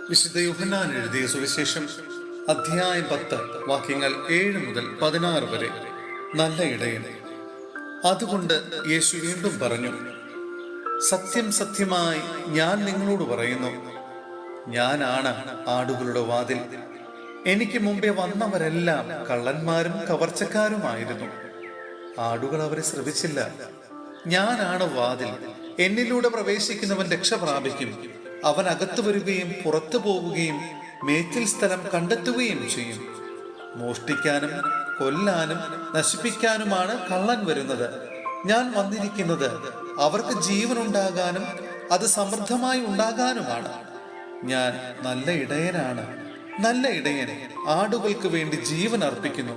വിശുദ്ധ യോഹന്നാൻ എഴുതിയ സുവിശേഷം അധ്യായം 10 വാക്യങ്ങൾ 7 മുതൽ 16 വരെ. നല്ല ഇടയൻ. അതുകൊണ്ട് യേശു വീണ്ടും പറഞ്ഞു, സത്യം സത്യമായി ഞാൻ നിങ്ങളോട് പറയുന്നു, ഞാനാണ് ആടുകളുടെ വാതിൽ. എനിക്ക് മുമ്പേ വന്നവരെല്ലാം കള്ളന്മാരും കവർച്ചക്കാരുമായിരുന്നു. ആടുകൾ അവരെ ശ്രവിച്ചില്ല. ഞാനാണ് വാതിൽ. എന്നിലൂടെ പ്രവേശിക്കുന്നവൻ രക്ഷ പ്രാപിക്കും. അവൻ അകത്തു വരികയും പുറത്തു പോവുകയും മേച്ചിൽ സ്ഥലം കണ്ടെത്തുകയും ചെയ്യും. മോഷ്ടിക്കാനും കൊല്ലാനും നശിപ്പിക്കാനുമാണ് കള്ളൻ വരുന്നത്. ഞാൻ വന്നിരിക്കുന്നത് അവർക്ക് ജീവൻ ഉണ്ടാകാനും അത് സമൃദ്ധമായി ഉണ്ടാകാനുമാണ്. ഞാൻ നല്ല ഇടയനാണ്. നല്ല ഇടയൻ ആടുകൾക്ക് വേണ്ടി ജീവൻ അർപ്പിക്കുന്നു.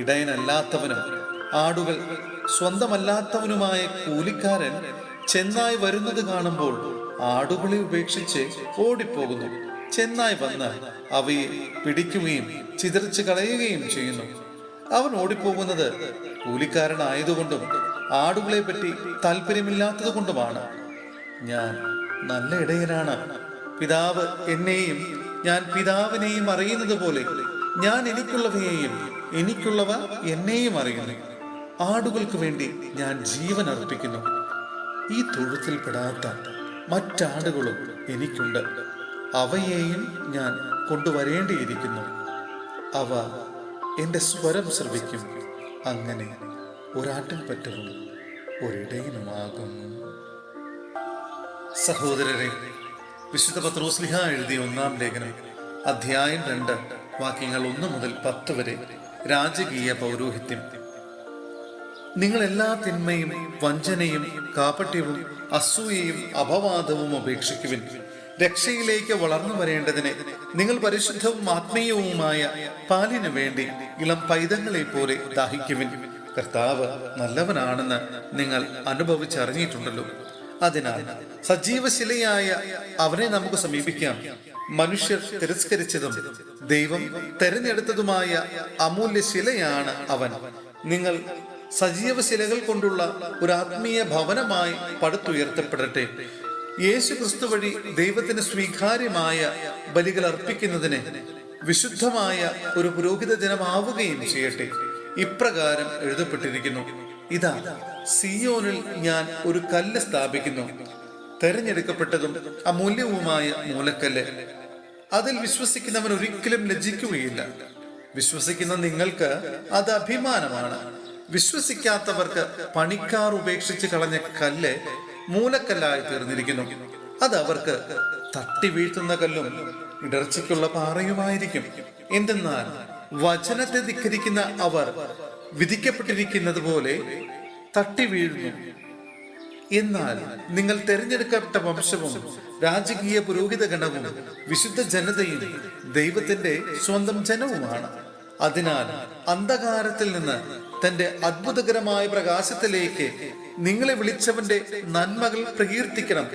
ഇടയനല്ലാത്തവനും ആടുകൾ സ്വന്തമല്ലാത്തവനുമായ കൂലിക്കാരൻ ചെന്നായി വരുന്നത് കാണുമ്പോൾ ആടുകളെ ഉപേക്ഷിച്ച് ഓടിപ്പോകുന്നു. ചെന്നായി വന്ന് അവയെ പിടിക്കുകയും ചിതറിച്ച് കളയുകയും ചെയ്യുന്നു. അവൻ ഓടിപ്പോകുന്നത് കൂലിക്കാരനായതുകൊണ്ടും ആടുകളെ പറ്റി താല്പര്യമില്ലാത്തത് കൊണ്ടുമാണ്. ഞാൻ നല്ല ഇടയനാണ്. പിതാവ് എന്നെയും ഞാൻ പിതാവിനെയും അറിയുന്നത് പോലെ ഞാൻ എനിക്കുള്ളവയെയും എനിക്കുള്ളവ എന്നെയും അറിയുന്നു. ആടുകൾക്ക് വേണ്ടി ഞാൻ ജീവൻ അർപ്പിക്കുന്നു. ഈ തൊഴുത്തിൽപ്പെടാത്ത മറ്റാടുകളും എനിക്കുണ്ട്. അവയെയും ഞാൻ കൊണ്ടുവരേണ്ടിയിരിക്കുന്നു. അവ എൻ്റെ സ്വരം ശ്രവിക്കും. അങ്ങനെ ഒരാട്ടിൻപറ്റവും ഒരിടയനുമാകും. സഹോദരരെ, വിശുദ്ധ പത്രോസ്ലിഹ എഴുതിയ 1-ാം ലേഖനം അധ്യായം 2 വാക്യങ്ങൾ 1 മുതൽ 10 വരെ. രാജകീയ പൗരോഹിത്യം. നിങ്ങൾ എല്ലാ തിന്മയും വഞ്ചനയും കാപട്യവും അസൂയയും അപവാദവും ഉപേക്ഷിക്കുവിൻ. രക്ഷയിലേക്ക് വളർന്നു വരേണ്ടതിന് നിങ്ങൾ പരിശുദ്ധവും ആത്മീയവുമായ പാലിനു വേണ്ടി ഇളം പൈതങ്ങളെ പോലെ ദാഹിക്കുവിൻ. കർത്താവ് നല്ലവനാണെന്ന് നിങ്ങൾ അനുഭവിച്ചറിഞ്ഞിട്ടുണ്ടല്ലോ. അതിനാൽ സജീവശിലയായ അവനെ നമുക്ക് സമീപിക്കാം. മനുഷ്യർ തിരസ്കരിച്ചതും ദൈവം തെരഞ്ഞെടുത്തതുമായ അമൂല്യ ശിലയാണ് അവൻ. നിങ്ങൾ സജീവ ശിലകൾ കൊണ്ടുള്ള ഒരു ആത്മീയ ഭവനമായി പടുത്തുയർത്തപ്പെടട്ടെ. യേശു ക്രിസ്തു വഴി ദൈവത്തിന് സ്വീകാര്യമായ ബലികൾ അർപ്പിക്കുന്നതിന് വിശുദ്ധമായ ഒരു പുരോഹിത ജനമാവുകയും ചെയ്യട്ടെ. ഇപ്രകാരം എഴുതപ്പെട്ടിരിക്കുന്നു, ഇതാ സിയോനിൽ ഞാൻ ഒരു കല്ല് സ്ഥാപിക്കുന്നു, തെരഞ്ഞെടുക്കപ്പെട്ടതും അമൂല്യവുമായ മൂലക്കല്ല്. അതിൽ വിശ്വസിക്കുന്നവൻ ഒരിക്കലും ലജ്ജിക്കുകയില്ല. വിശ്വസിക്കുന്ന നിങ്ങൾക്ക് അത് അഭിമാനമാണ്. വിശ്വസിക്കാത്തവർക്ക് പണിക്കാർ ഉപേക്ഷിച്ച് കളഞ്ഞ കല്ല് മൂലക്കല്ലായി തീർന്നിരിക്കുന്നു. അത് അവർക്ക് തട്ടി വീഴ്ത്തുന്ന കല്ലും ഇടർച്ചയ്ക്കുള്ള പാറയുമായിരിക്കും. എന്തെന്നാൽ വചനത്തെ ധിക്കരിക്കുന്ന അവർ വിധിക്കപ്പെട്ടിരിക്കുന്നത് പോലെ തട്ടി വീഴുന്നു. എന്നാൽ നിങ്ങൾ തെരഞ്ഞെടുക്കപ്പെട്ട വംശവും രാജകീയ പുരോഹിത ഗണവും വിശുദ്ധ ജനതയും ദൈവത്തിന്റെ സ്വന്തം ജനവുമാണ്. അതിനാൽ അന്ധകാരത്തിൽ നിന്ന് തന്റെ അത്ഭുതകരമായ പ്രകാശത്തിലേക്ക് നിങ്ങളെ വിളിച്ചവന്റെ നന്മകൾ പ്രകീർത്തിക്കണം.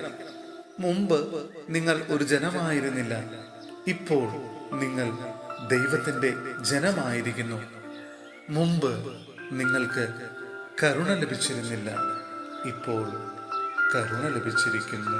മുമ്പ് നിങ്ങൾ ഒരു ജനമായിരുന്നില്ല, ഇപ്പോൾ നിങ്ങൾ ദൈവത്തിന്റെ ജനമായിരിക്കുന്നു. മുമ്പ് നിങ്ങൾക്ക് കരുണ ലഭിച്ചിരുന്നില്ല, ഇപ്പോൾ കരുണ ലഭിച്ചിരിക്കുന്നു.